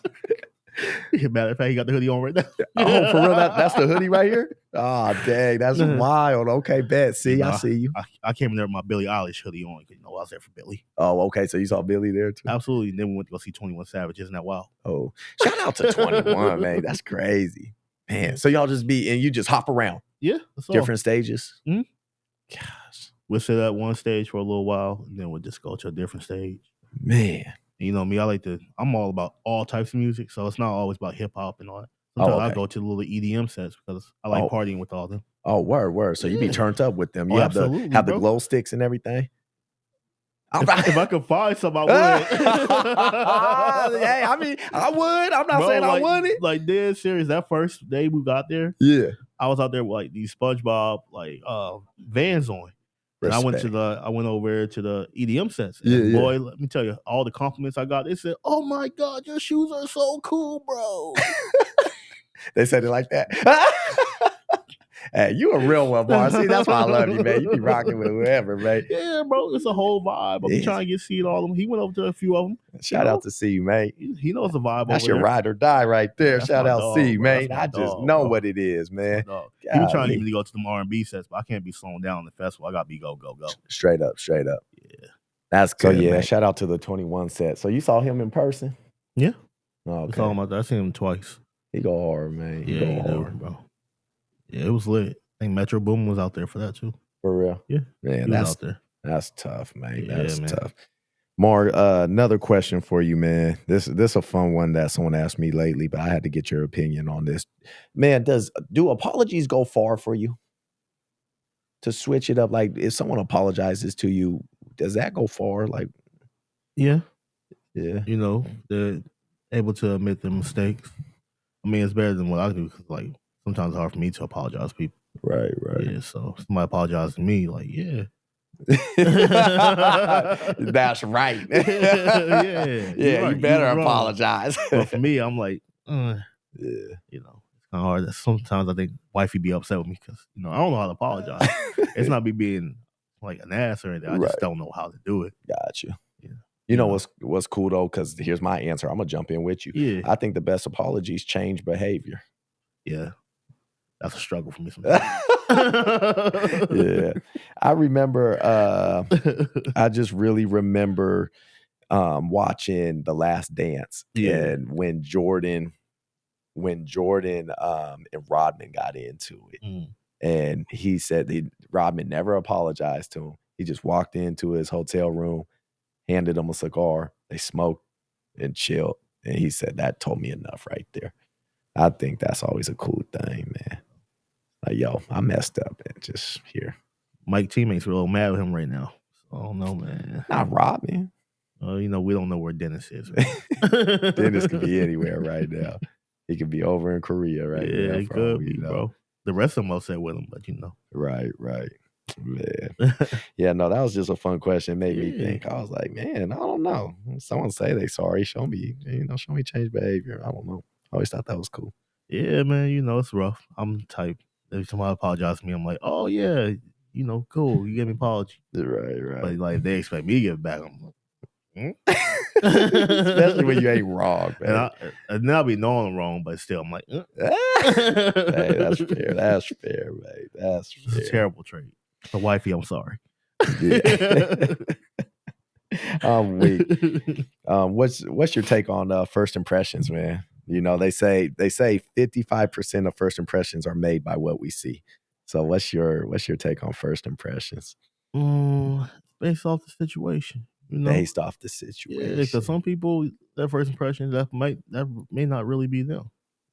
Matter of fact, he got the hoodie on right now. Oh, for real? That's the hoodie right here? Oh, dang. That's wild. Okay, bet. See, I see you. I came in there with my Billie Eilish hoodie on because I was there for Billie. Oh, okay. So you saw Billie there too? Absolutely. And then we went to go see 21 Savage. Isn't that wild? Oh, shout out to 21, man. That's crazy. Man, so y'all just and you just hop around. Yeah. Different stages. Mm-hmm. Gosh. We'll sit at one stage for a little while, and then we'll just go to a different stage. Man. And me, I'm all about all types of music, so it's not always about hip hop and all that. Sometimes I go to little EDM sets because I like partying with all of them. Oh, word. So you be turned up with them. You have the glow sticks and everything. If I could find some, I would. Hey, I mean, I would. I'm not saying I wouldn't. Like dead serious. That first day we got there, yeah, I was out there with like these SpongeBob Vans on. And I went over to the EDM sets. And boy, let me tell you, all the compliments I got, they said, "Oh my God, your shoes are so cool, bro." They said it like that. Hey, you a real one, Bar. See, that's why I love you, man. You be rocking with whoever, man. Yeah, bro. It's a whole vibe. I'm trying to get see all of them. He went over to a few of them. Shout out to C, man. He knows the vibe. That's your ride or die right there. That's shout out dog, C, bro. man. I just know what it is, man. He was trying to get me to go to the R&B sets, but I can't be slowing down the festival. I got to be go. Straight up. Yeah. That's good. So, yeah, shout out to the 21 set. So you saw him in person? Yeah. Okay. I seen him twice. He go hard, man. He go hard, bro. Yeah, it was lit. I think Metro Boomin was out there for that too. For real? Yeah. Man, that's tough, man. That's tough. Mark, another question for you, man. This a fun one that someone asked me lately, but I had to get your opinion on this. Man, do apologies go far for you? To switch it up, like if someone apologizes to you, does that go far? Like, yeah. They're able to admit their mistakes. I mean, it's better than what I do because, like, sometimes it's hard for me to apologize to people. Right. Yeah, so somebody apologizes to me, like, yeah. That's right. Yeah, you better apologize. But for me, I'm like, it's kind of hard. Sometimes I think wifey be upset with me because I don't know how to apologize. It's not me being like an ass or anything. I just don't know how to do it. Got you. Yeah. You know what's cool though? Because here's my answer. I'm gonna jump in with you. Yeah. I think the best apologies change behavior. Yeah. That's a struggle for me sometimes. Yeah. I remember I just really remember watching The Last Dance. Yeah. And when Jordan and Rodman got into it. And he said Rodman never apologized to him. He just walked into his hotel room, handed him a cigar, they smoked and chilled. And he said, that told me enough right there. I think that's always a cool thing, man. Like, yo, I messed up and just here. Mike teammates are a little mad with him right now. So I don't know, man. Not Rodman. We don't know where Dennis is. Dennis could be anywhere right now. He could be over in Korea right now. Yeah, he could be, bro. The rest of them upset with him, but Right. Man. Yeah, no, that was just a fun question. It made me think. I was like, man, I don't know. Someone say they sorry. Show me change behavior. I don't know. I always thought that was cool. Yeah, man, it's rough. I'm the type. Every time I apologize to me, I'm like, oh, yeah, cool. You gave me an apology. Right. But, like, if they expect me to give it back, I'm like, Especially when you ain't wrong, man. And I'll be knowing I'm wrong, but still, I'm like, Hey, that's fair. That's fair, man. That's fair. It's a terrible trait. So, wifey, I'm sorry. Yeah. I'm weak. What's your take on first impressions, man? You know, they say 55% of first impressions are made by what we see. So what's your take on first impressions? Based off the situation, you know. Based off the situation. Yeah, because some people, their first impression that may not really be them.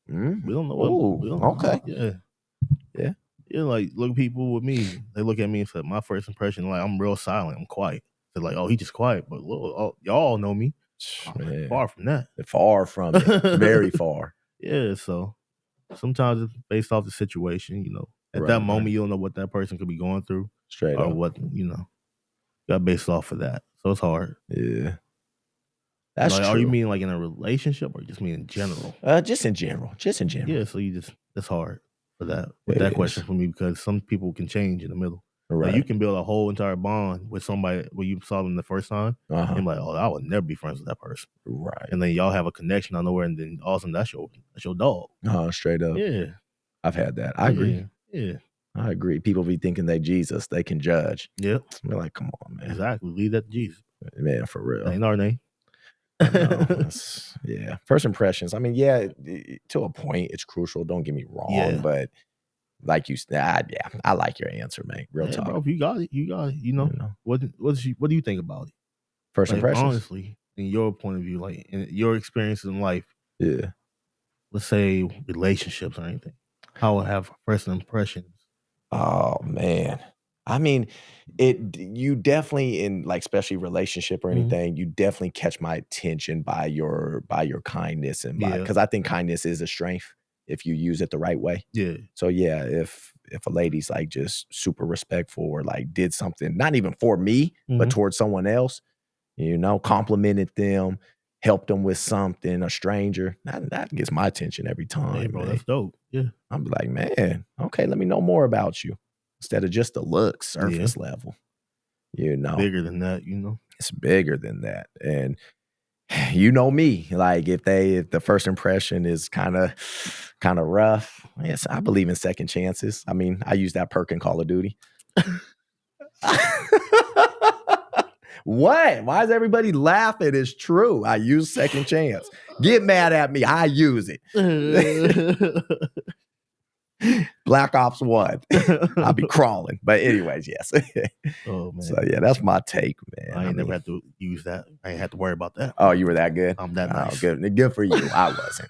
We don't know. Okay. Yeah. Like look people with me. They look at me and say, my first impression, like I'm real silent. I'm quiet. They're like, oh, he just quiet. But look, y'all know me. Man. Far from that. Far from it. Very far. Yeah. So sometimes it's based off the situation. You know, at that moment, you don't know what that person could be going through. Straight up. What got based off of that. So it's hard. Yeah. That's true. Are you mean like in a relationship or just mean in general? Just in general. Yeah. So it's hard for that with that question for me because some people can change in the middle. Right. Like you can build a whole entire bond with somebody when you saw them the first time. And like, oh, I would never be friends with that person. Right. And then y'all have a connection out of nowhere, and then all of a sudden that's your dog. Straight up. Yeah. I've had that. I agree. Yeah. I agree. People be thinking they Jesus. They can judge. Yep. We're like, come on, man. Exactly. Leave that to Jesus. Man, for real. That ain't our name. Yeah. First impressions. I mean, yeah, to a point, it's crucial. Don't get me wrong, but like you said, I like your answer, man. Real talk. Bro, if you got it, you got it. You know. What do you think about it? First impressions? Honestly, in your point of view, like in your experiences in life. Yeah. Let's say relationships or anything. How would have first impressions? Oh man. I mean, you definitely in like especially relationship or anything, you definitely catch my attention by your kindness and because I think kindness is a strength if you use it the right way. Yeah. So yeah, if a lady's like just super respectful or like did something not even for me, but towards someone else, complimented them, helped them with something, a stranger, that gets my attention every time. Hey, bro, man. that's dope. Yeah. I'm like, man, okay, let me know more about you. Instead of just the look, surface level, Bigger than that, It's bigger than that. And you know me, like if the first impression is kind of rough, yes, I believe in second chances. I mean, I use that perk in Call of Duty. What? Why is everybody laughing? It's true. I use second chance. Get mad at me. I use it. Black Ops 1. I'll be crawling. But anyways, yes. Oh, man. So, yeah, that's my take, man. I ain't never had to use that. I ain't had to worry about that. Oh, you were that good? I'm that nice. Good for you. I wasn't.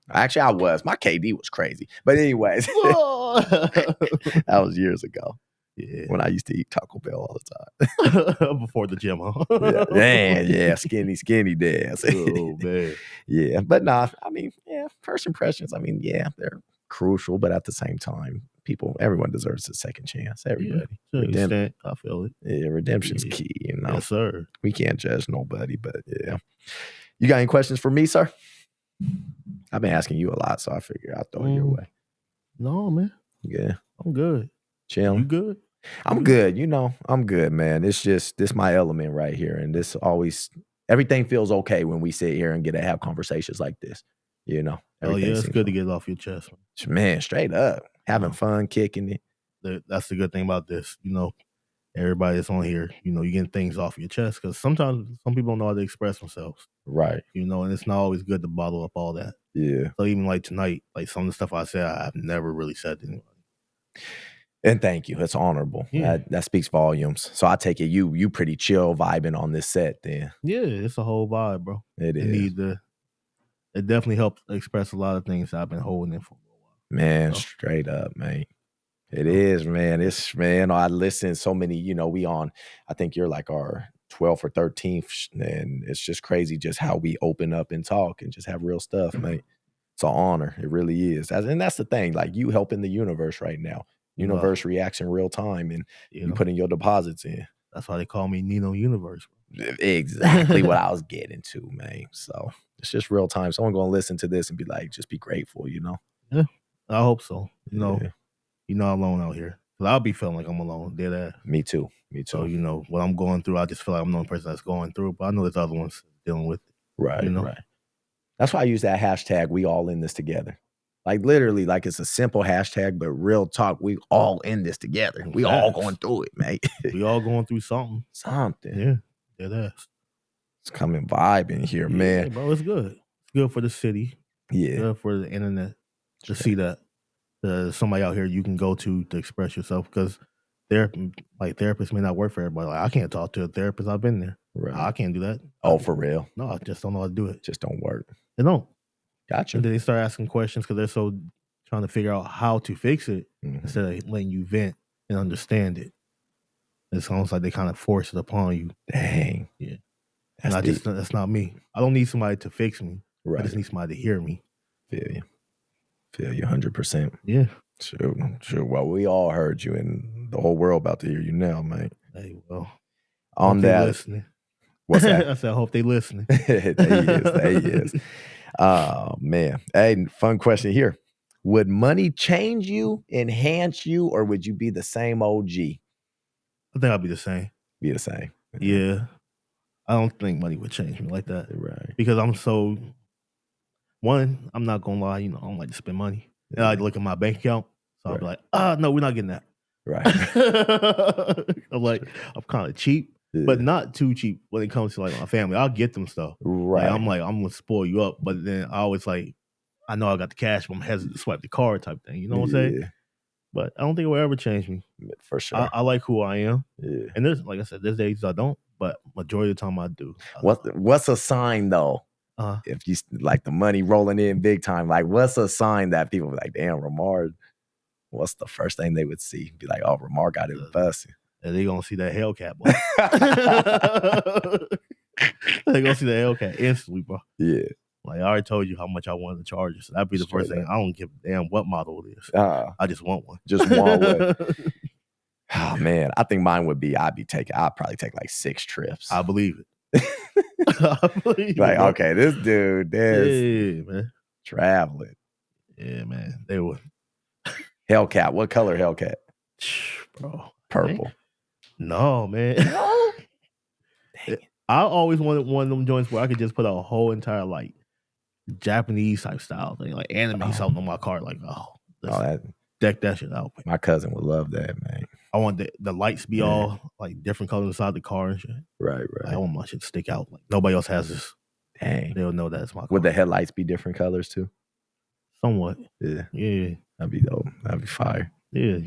Actually, I was. My KD was crazy. But anyways, that was years ago. Yeah. When I used to eat Taco Bell all the time. Before the gym, huh? Yeah. Skinny dance. Oh, man. Yeah. But nah, I mean, yeah, first impressions, I mean, yeah, they're crucial, but at the same time, everyone deserves a second chance. Everybody. Yeah, I feel it. Yeah, redemption's key, Yes, sir. We can't judge nobody, but yeah. You got any questions for me, sir? I've been asking you a lot, so I figure I'll throw it your way. No, man. Yeah. I'm good. Chill. You good? I'm good. I'm good, man. It's just this my element right here. And this always everything feels okay when we sit here and get to have conversations like this. Oh, yeah, it's good to get it off your chest. Man, straight up. Having fun, kicking it. That's the good thing about this. Everybody that's on here, you getting things off your chest. Because sometimes some people don't know how to express themselves. Right. And it's not always good to bottle up all that. Yeah. So even like tonight, like some of the stuff I said, I've never really said to anybody. And thank you. It's honorable. Yeah. That speaks volumes. So I take it you pretty chill vibing on this set then. Yeah, it's a whole vibe, bro. It definitely helps express a lot of things that I've been holding in for a while. Man, straight up, man. It is, man. It's, man, I listen so many, we on, I think you're like our 12th or 13th, and it's just crazy just how we open up and talk and just have real stuff, mate. It's an honor. It really is. And that's the thing, like you helping the universe right now. Universe reacts in real time, and you putting your deposits in. That's why they call me Nino Universe. Exactly what I was getting to, man. So it's just real time. Someone going to listen to this and be like, just be grateful, Yeah, I hope so. You're not alone out here. Because I'll be feeling like I'm alone. Dead ass. Me too. So, you know, what I'm going through, I just feel like I'm the only person that's going through it. But I know there's other ones dealing with it. Right, you know? right. That's why I use that hashtag, we all in this together. Like literally, like it's a simple hashtag, but real talk, we all in this together. We all going through it, mate. We all going through something. Yeah, dead ass. It's coming vibing here, man. Yeah, bro, it's good. It's good for the city. Yeah. Good for the internet to see that somebody out here you can go to express yourself, because therapists may not work for everybody. Like, I can't talk to a therapist. I've been there. Right. I can't do that. Oh, for real? No, I just don't know how to do it. Just don't work. They don't. Gotcha. And then they start asking questions because they're so trying to figure out how to fix it instead of letting you vent and understand it. It's almost like they kind of force it upon you. Dang. Yeah. That's not me. I don't need somebody to fix me. Right. I just need somebody to hear me. Feel you 100%. Yeah. Sure. Well, we all heard you, and the whole world about to hear you now, man. Hey, well. On that. Listening. What's that? I said, I hope they listening. They is. Oh, man. Hey, fun question here. Would money change you, enhance you, or would you be the same OG? I think I'll be the same. Be the same. Yeah. I don't think money would change me like that. Right. Because I'm not going to lie, you know, I don't like to spend money. And I look at my bank account, so I'll be like, no, we're not getting that. Right. I'm like, I'm kind of cheap, but not too cheap when it comes to like my family. I'll get them stuff. Right. Like, I'm going to spoil you up, but then I always like, I know I got the cash, but I'm hesitant to swipe the card type thing. You know what I'm saying? But I don't think it will ever change me. For sure. I like who I am. Yeah. And there's, like I said, there's days I don't, but majority of the time I do. What's a sign though? If you like the money rolling in big time, like what's a sign that people be like, damn, Ramar, what's the first thing they would see? Be like, oh, Ramar got it busting. And they gonna see that Hellcat, boy. They gonna see the Hellcat instantly, bro. Yeah. Like I already told you how much I wanted the Charger. So that'd be the first thing. I don't give a damn what model it is. I just want one. Just want one. Oh man, I think mine would be I'd probably take like 6 trips. I believe it. I believe like, it, okay, this dude, man. Traveling. Yeah, man. They would. Hellcat. What color Hellcat? Bro. Purple. Man. No, man. No. I always wanted one of them joints where I could just put a whole entire like Japanese type style thing, like anime something on my car. Like, deck that shit out. Man. My cousin would love that, man. I want the lights be all like different colors inside the car and shit. Right. Like, I want my shit to stick out. Like nobody else has this. Dang. They'll know that it's my car. Would the headlights be different colors too? Somewhat. Yeah. Yeah. That'd be dope. That'd be fire. Yeah.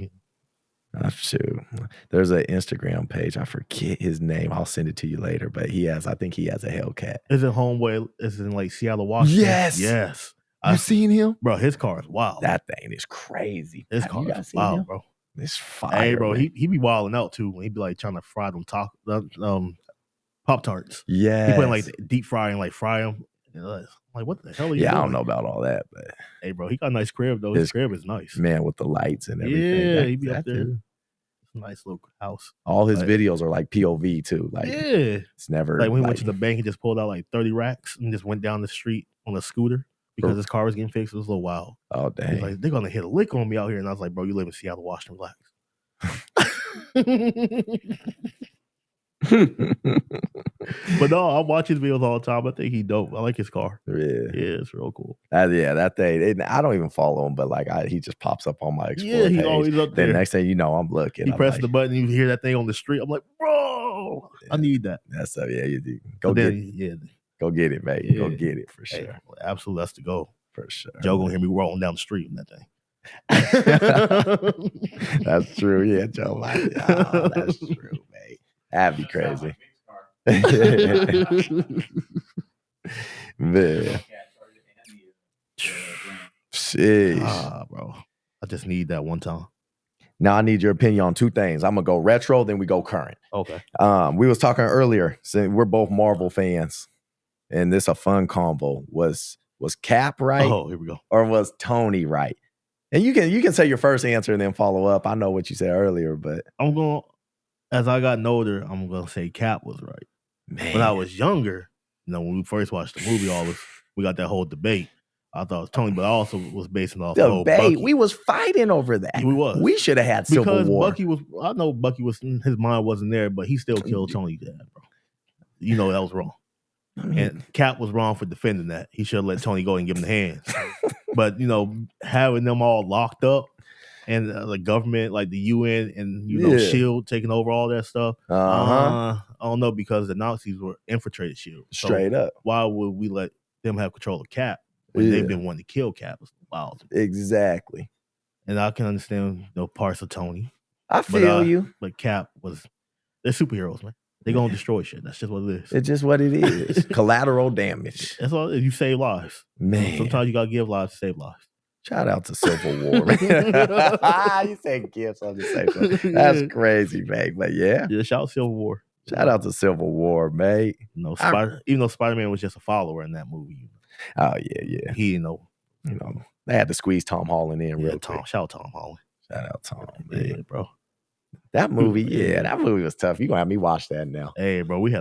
Shoot. There's an Instagram page. I forget his name. I'll send it to you later. But I think he has a Hellcat. Is it homeboy? Is it in like Seattle, Washington? Yes. You seen him? Bro, his car is wild. That thing is crazy. His car is wild, bro. It's fire. Hey, bro, he be wilding out too when he be like trying to fry them Pop-Tarts. Yeah. He putting like deep fry and like fry them. Like, what the hell are you doing? I don't know about all that, but hey, bro, he got a nice crib though. His crib is nice, man, with the lights and everything. Yeah, he be up there. It's a nice little house. All his videos are like POV too. Like, it's never like when he went to the bank, he just pulled out like 30 racks and just went down the street on a scooter because his car was getting fixed. It was a little wild. Oh dang! He's like, they're gonna hit a lick on me out here, and I was like, bro, you live in Seattle, Washington, relax. But no, I watch his videos all the time. I think he dope. I like his car. Yeah, it's real cool. That thing. I don't even follow him, but like he just pops up on my Explore he's page. always up there. Then next thing you know, I'm looking. He presses the button, you hear that thing on the street. I'm like, bro, I need that. That's you do. Go get it, mate. Yeah. Go get it for sure. Hey, absolutely, that's the goal for sure. Joe gonna hear me rolling down the street in that thing. That's true. Yeah, Joe. That's true, mate. That'd be crazy. Man. Jeez. Bro. I just need that one time. Now I need your opinion on 2 things. I'm gonna go retro, then we go current. Okay. We was talking earlier, so we're both Marvel fans, and this a fun combo. Was Cap right? Oh, here we go. Or was Tony right? And you can say your first answer and then follow up. I know what you said earlier, but I'm going. As I got older, I'm gonna say Cap was right. Man. When I was younger, when we first watched the movie, we got that whole debate. I thought it was Tony, but I also was basing off Debate. Bucky. We was fighting over that. We was. We should have had Civil because War. Bucky was. I know Bucky was. His mind wasn't there, but he still killed Tony. Dad, bro. You know that was wrong. And Cap was wrong for defending that. He should have let Tony go and give him the hands. But having them all locked up and the government, like the UN and Shield taking over all that stuff. I don't know, because the Nazis were infiltrated Shield. Straight up. Why would we let them have control of Cap when they've been wanting to kill Cap? Wow. Exactly. And I can understand parts of Tony. I feel you. But Cap they're superheroes, man. They're going to destroy shit. That's just what it is. It's just what it is. Collateral damage. That's all. You save lives. Man. Sometimes you got to give lives to save lives. Shout out to Civil War, man. You said gifts on the same. That's crazy, man. But yeah. Yeah, shout out to Civil War. Shout out to Civil War, mate. Even though Spider-Man was just a follower in that movie. Oh, yeah. He didn't know. They had to squeeze Tom Holland in real quick. Shout out Tom Holland. Shout out Tom, man, bro. That movie, that movie was tough. You gonna have me watch that now. Hey, bro, we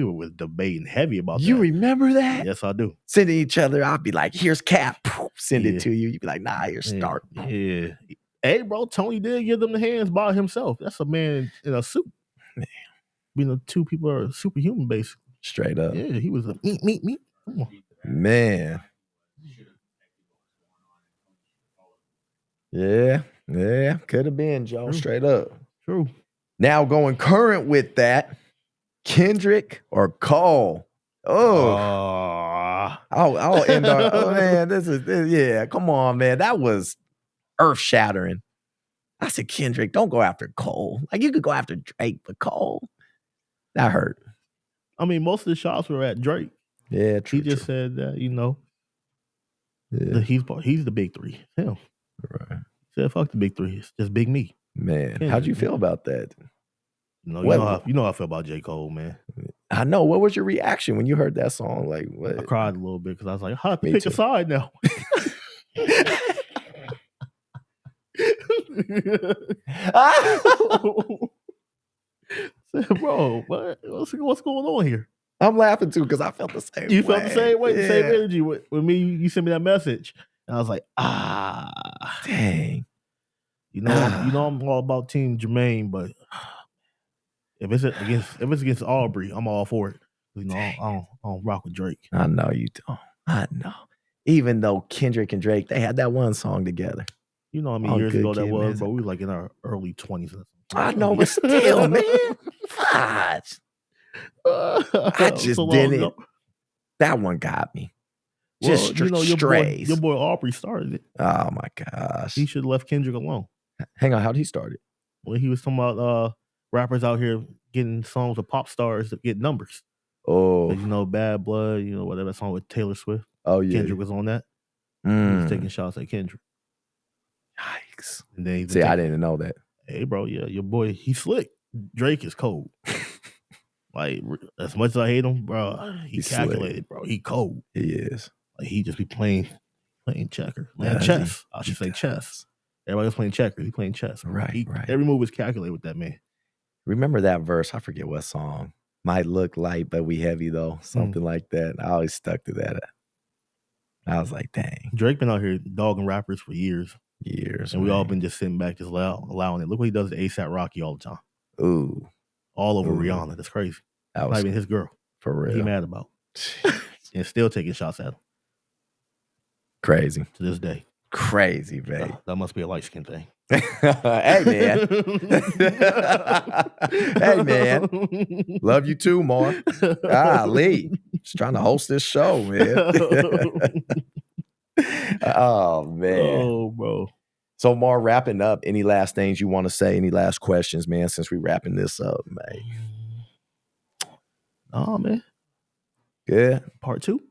were debating heavy about that. You remember that? Yes, I do. Sending each other, I'll be like, here's Cap. Send it to you. You'd be like, nah, here's Stark. Yeah. Hey, bro, Tony did give them the hands by himself. That's a man in a suit. Man. Two people are superhuman, basically. Straight up. Yeah, he was a meat. Come on. Man. Yeah. Could have been, Joe. True. Straight up. True. Now going current with that, Kendrick or Cole? I'll end on. Oh man, this is come on, man. That was earth shattering. I said, Kendrick, don't go after Cole. Like, you could go after Drake, but Cole, that hurt. I mean, most of the shots were at Drake. Yeah, true. He just said that, he's the big three. Him. Right. Said, fuck the big three. It's just big me. Man, Kendrick. How'd you feel about that? You know how I feel about J. Cole, man. I know. What was your reaction when you heard that song? Like, what? I cried a little bit because I was like, I have to pick a side now. Said, bro, what's going on here? I'm laughing too because I felt the same way. You felt the same way, the same energy with me. You sent me that message. And I was like, dang. You know I'm all about Team Jermaine, but if it's against Aubrey, I'm all for it. I don't rock with Drake. I know you don't. I know. Even though Kendrick and Drake, they had that one song together. You know how many years ago that was, but we were like in our early 20s. I know, but still, man. Fudge. I just didn't. That one got me. Just strays. Your boy Aubrey started it. Oh my gosh. He should have left Kendrick alone. Hang on, how'd he start it? Well, he was talking about rappers out here getting songs with pop stars that get numbers. Oh. Bad Blood, whatever song with Taylor Swift. Oh, yeah. Kendrick was on that. He was taking shots at Kendrick. Yikes. And then I didn't know that. Hey, bro, your boy, he's slick. Drake is cold. Like, as much as I hate him, bro, he's calculated, slick. Bro. He cold. He is. Like, he just be playing checker. Chess. I should say chess. Everybody's playing checkers. He's playing chess. Right. Every move is calculated with that man. Remember that verse? I forget what song. Might look light, but we heavy though. Something like that. I always stuck to that. I was like, dang. Drake been out here dogging rappers for years. And we all been just sitting back, just allowing it. Look what he does to A$AP Rocky all the time. Ooh. All over Rihanna. That's crazy. That was not even his girl. For real. He mad about. And still taking shots at him. Crazy. To this day. Crazy, babe. That must be a light skin thing. Hey, man. Hey, man. Love you too, Mar. Lee. Just trying to host this show, man. Oh, man. Oh, bro. So, Mar, wrapping up, any last things you want to say? Any last questions, man, since we wrapping this up, man? Oh, man. Good. Part two.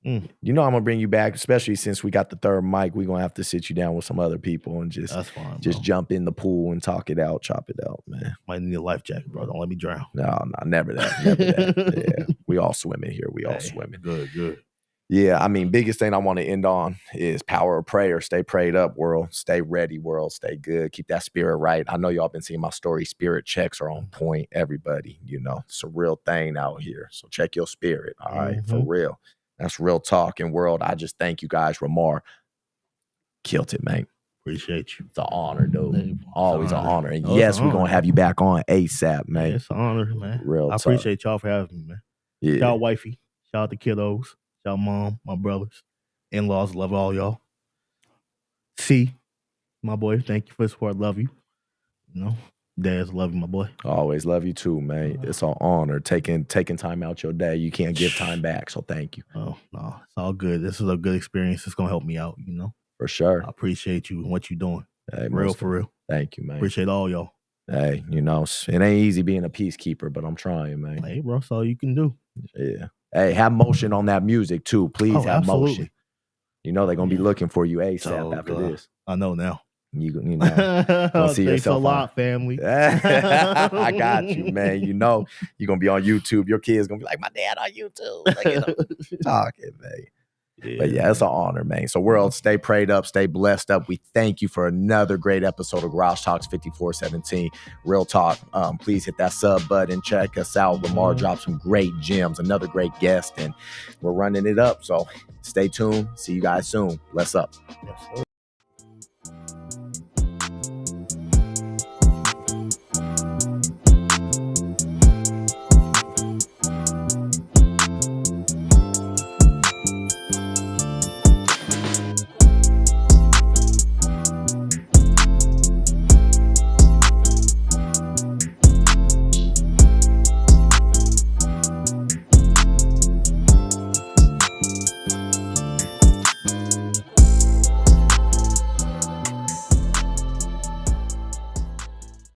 I'm going to bring you back, especially since we got the third mic. We're going to have to sit you down with some other people and just, that's fine, just jump in the pool and talk it out, chop it out, man. Might need a life jacket, bro. Don't let me drown. No, never that. Never that. Yeah. We all swimming here. We all swimming. Good. Yeah, I mean, biggest thing I want to end on is power of prayer. Stay prayed up, world. Stay ready, world. Stay good. Keep that spirit right. I know y'all been seeing my story. Spirit checks are on point. Everybody, it's a real thing out here. So check your spirit, all right, for real. That's real talk. And world, I just thank you guys. Ramar, killed it, man. Appreciate you. It's an honor, dude. Hey, Always an honor. And Oh, yes, we're going to have you back on ASAP, man. Yeah, it's an honor, man. Real talk. I appreciate y'all for having me, man. Yeah. Shout out wifey. Shout out the kiddos. Shout out mom, my brothers, in-laws. Love all y'all. C, my boy, thank you for the support. Love you. You know, Dad's love you, my boy. Always love you too, man. It's an honor taking time out your day. You can't give time back, so thank you. Oh, no, it's all good. This is a good experience. It's going to help me out, you know. For sure. I appreciate you and what you're doing. Hey, for real. Thank you, man. Appreciate all y'all. Hey, you know, it ain't easy being a peacekeeper, but I'm trying, man. Hey, bro, that's all you can do. Yeah. Hey, have motion on that music too. Please have absolutely. motion. You know they're gonna be looking for you ASAP after this. I know now. You know, gonna see Thanks yourself a lot, family. I got you, man. You know, you're gonna be on YouTube. Your kids gonna be like, my dad on YouTube. Look at him talking, man. Yeah. But yeah, it's an honor, man. So world, stay prayed up, stay blessed up. We thank you for another great episode of Garage Talks 5417. Real talk. Please hit that sub button. Check us out. Ramar dropped some great gems, another great guest, and we're running it up. So stay tuned. See you guys soon. Bless up. Yes, sir.